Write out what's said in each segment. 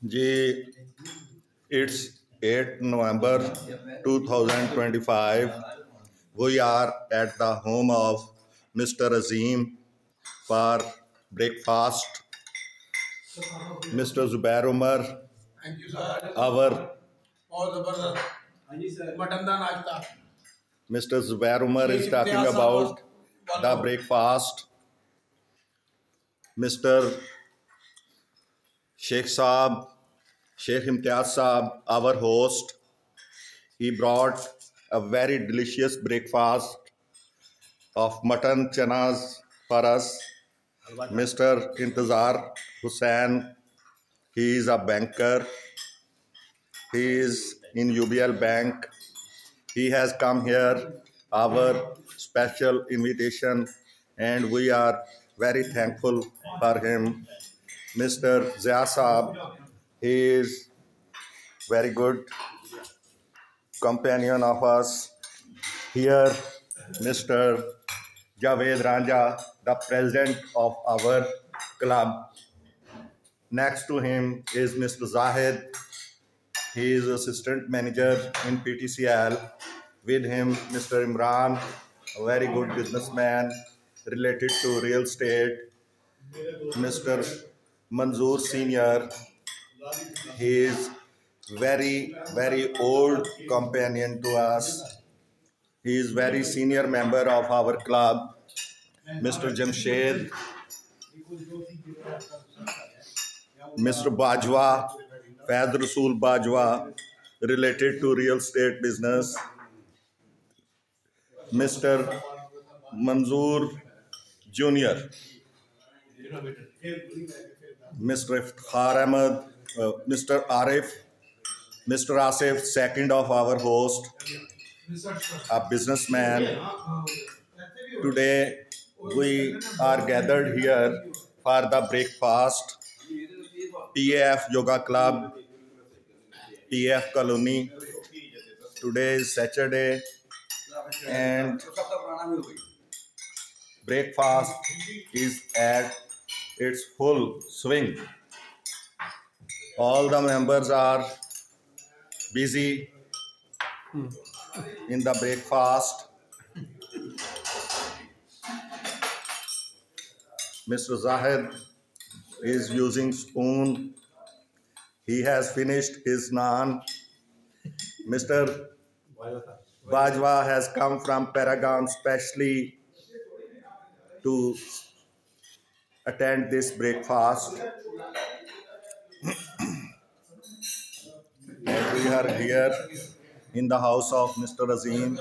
Ji, it's 8 November 2025. We are at the home of Mr. Azim for breakfast. Mr. Zubair Umar, our Mr. Zubair Umar is talking about the breakfast. Mr. Sheikh Saab, Sheikh Imtiaz Saab, our host, he brought a very delicious breakfast of mutton chanas for us. Mr. Intizar Hussain, he is a banker. He is in UBL Bank. He has come here, our special invitation, and we are very thankful for him. Mr. Zia Saab, he is very good companion of us. Here, Mr. Javed Ranja, the president of our club. Next to him is Mr. Zahid. He is assistant manager in PTCL. With him, Mr. Imran, a very good businessman related to real estate. Mr. Manzoor Senior, he is very old companion to us. He is very senior member of our club. Mr. Jamshed, Mr. Bajwa, Faiz Rasool Bajwa, related to real estate business. Mr. Manzoor Jr., Mr. Iftikhar Ahmed, Mr. Arif, Mr. Asif, second of our host, a businessman. Today we are gathered here for the breakfast. PAF Yoga Club, PAF Colony. Today is Saturday and breakfast is at its full swing. All the members are busy in the breakfast. Mr. Zahid is using spoon. He has finished his naan. Mr. Bajwa has come from Paragon specially to attend this breakfast. And we are here in the house of Mr. Azim.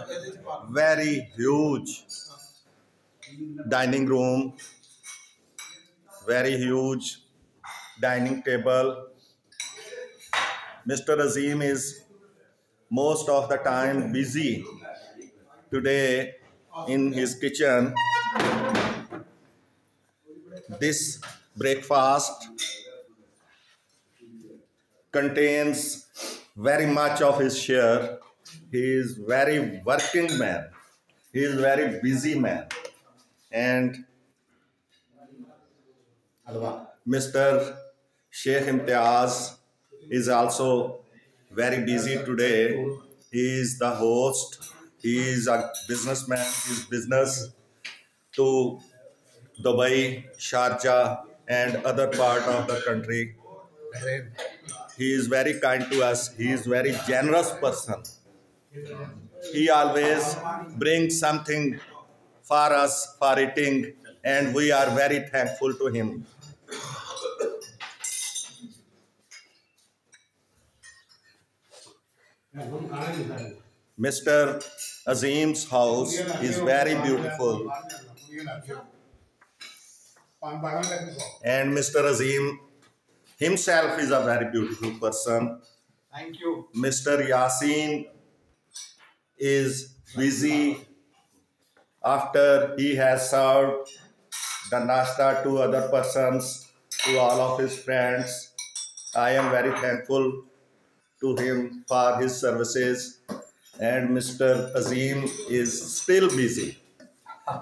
Very huge dining room, very huge dining table. Mr. Azim is most of the time busy today in his kitchen. This breakfast contains very much of his share. He is very working man. He is very busy man. And Mr. Sheikh Imtiaz is also very busy today. He is the host. He is a businessman. His business to Dubai, Sharjah, and other part of the country. He is very kind to us. He is very generous person. He always brings something for us for eating, and we are very thankful to him. Mr. Azim's house is very beautiful. And Mr. Azim himself is a very beautiful person. Thank you. Mr. Yasin is busy after he has served the nasta to other persons, to all of his friends. I am very thankful to him for his services. And Mr. Azim is still busy,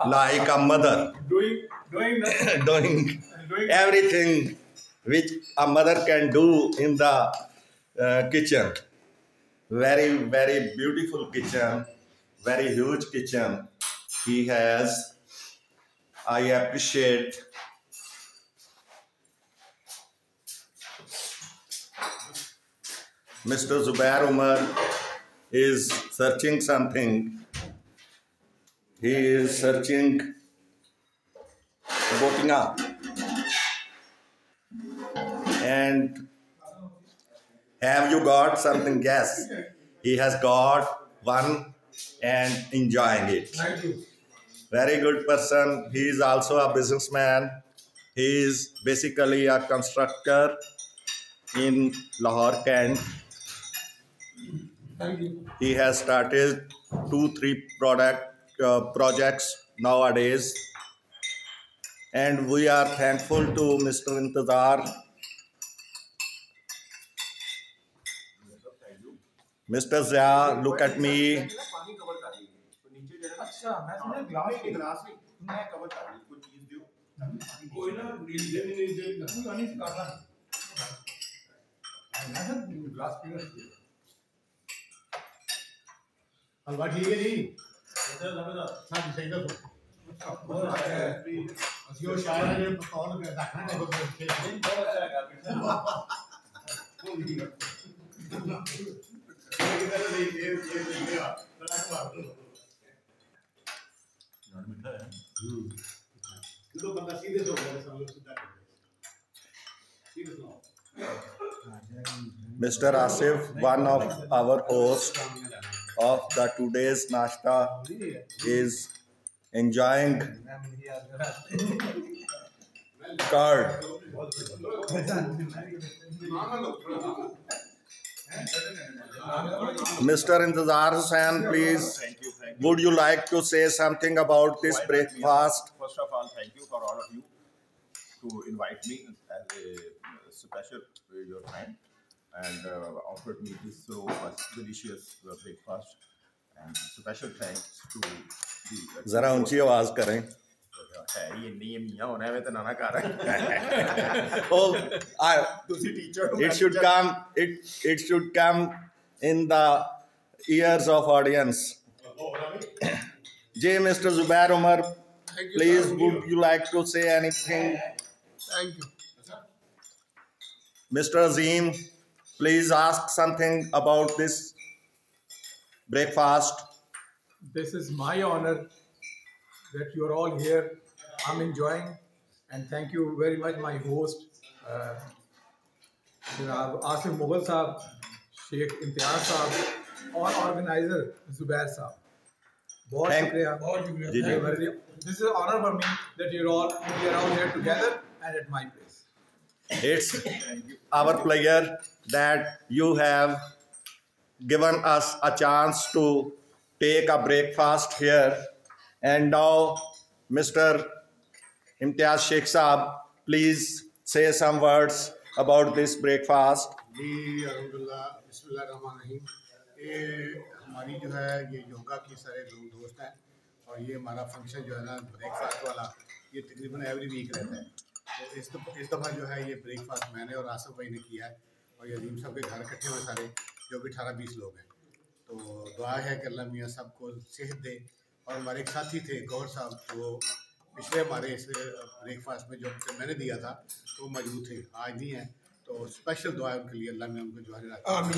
like a mother. Doing nothing. doing everything which a mother can do in the kitchen. Very, very beautiful kitchen, very huge kitchen he has. I appreciate. Mr. Zubair Umar is searching something. He is searching Botina. And have you got something? Yes, he has got one and enjoying it. Thank you. Very good person. He is also a businessman. He is basically a constructor in Lahore, Kent. Thank you. He has started 2-3 projects nowadays, and we are thankful to Mr. Intezar. Mr. Zia, look at me. हलवा ठीक है जी हाँ जी सही दसो ਅਸੀਂ ਉਹ ਸ਼ਾਇਰ ਜਿਹੜੇ ਪਤੌਲ ਰੱਖਣਾ ਨੇ ਬਹੁਤ ਅੱਛੇ ਨੇ ਬਹੁਤ ਅੱਛਾ ਹੈਗਾ ਪਿੱਛੇ ਉਹ ਵੀ ਕਿਧਰ ਨਹੀਂ ਇਹ ਆ ਤਰਾ ਮਾਰ ਦੋ ਨਾਮ ਮਿੱਠਾ ਹੈ ਜਦੋਂ ਬੰਦਾ सीधे हो गया सब लोग सीधा सीधे सुनाओ Mr. Asif, one of our hosts of the today's nashta, is enjoying curd. Mr. Intezar Hussain, please, would you like to say something about this breakfast? First of all, thank you for all of you to invite me as a special your time and offered me this so delicious breakfast. And special thanks to the जरा ऊंची आवाज करें. Oh, it should come. It should come in the ears of audience. J. Mr. Zubair Umar, please, would you like to say anything? Thank you. Mr. Azim, please ask something about this breakfast. This is my honor that you are all here. I'm enjoying, and thank you very much, my host, Asif Mughal Saab, Sheikh Imtiaz Saab, और organizer Zubair Saab. बहुत शुक्रिया. This is an honor for me that we are all here together and at my place. It's our pleasure that you have given us a chance to take a breakfast here. And now, Mr. Imtiaz Sheikh Saab, please say some words about this breakfast. जी अल्हम्दुलिल्लाह बिस्मिल्लाहिर्रहमानिर्रहीम. ये हमारी जो है ये योगा की सारे लोग दोस्त हैं और ये हमारा फंक्शन जो है ना ब्रेकफास्ट वाला ये तकरीबन एवरी वीक रहता है. तो इस दफ़ा जो है ये ब्रेकफास्ट मैंने और आसिफ भाई ने किया है और ये अजीम साहब के घर इकट्ठे हुए सारे जो भी 18-20 लोग हैं. तो दुआ है कि अल्लाह मियाँ सबको सेहत दे. और हमारे एक साथी थे गौर साहब, वो पिछले हमारे इस ब्रेकफास्ट में जो मैंने दिया था तो वो मौजूद थे, आज नहीं है. तो स्पेशल दुआ है उनके लिए, अल्लाह में उनको जो है आखिर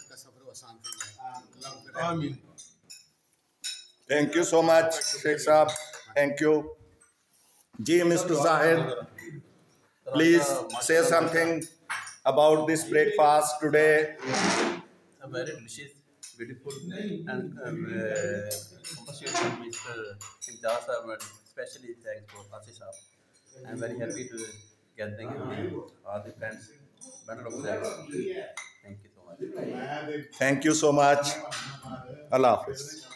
का सफ़र आसान फरमाए. Thank you so much, Sheikh Saab. Thank you. Ji, Mr. Zahid, please say something about this breakfast today. A very delicious, beautiful, and compassionate Mr. Imtiaz Saab, and especially thanks for Asif Saab. I'm very happy to get thank you all the friends. Bundle of thanks. Thank you so much. Thank you so much. Allah Hafiz.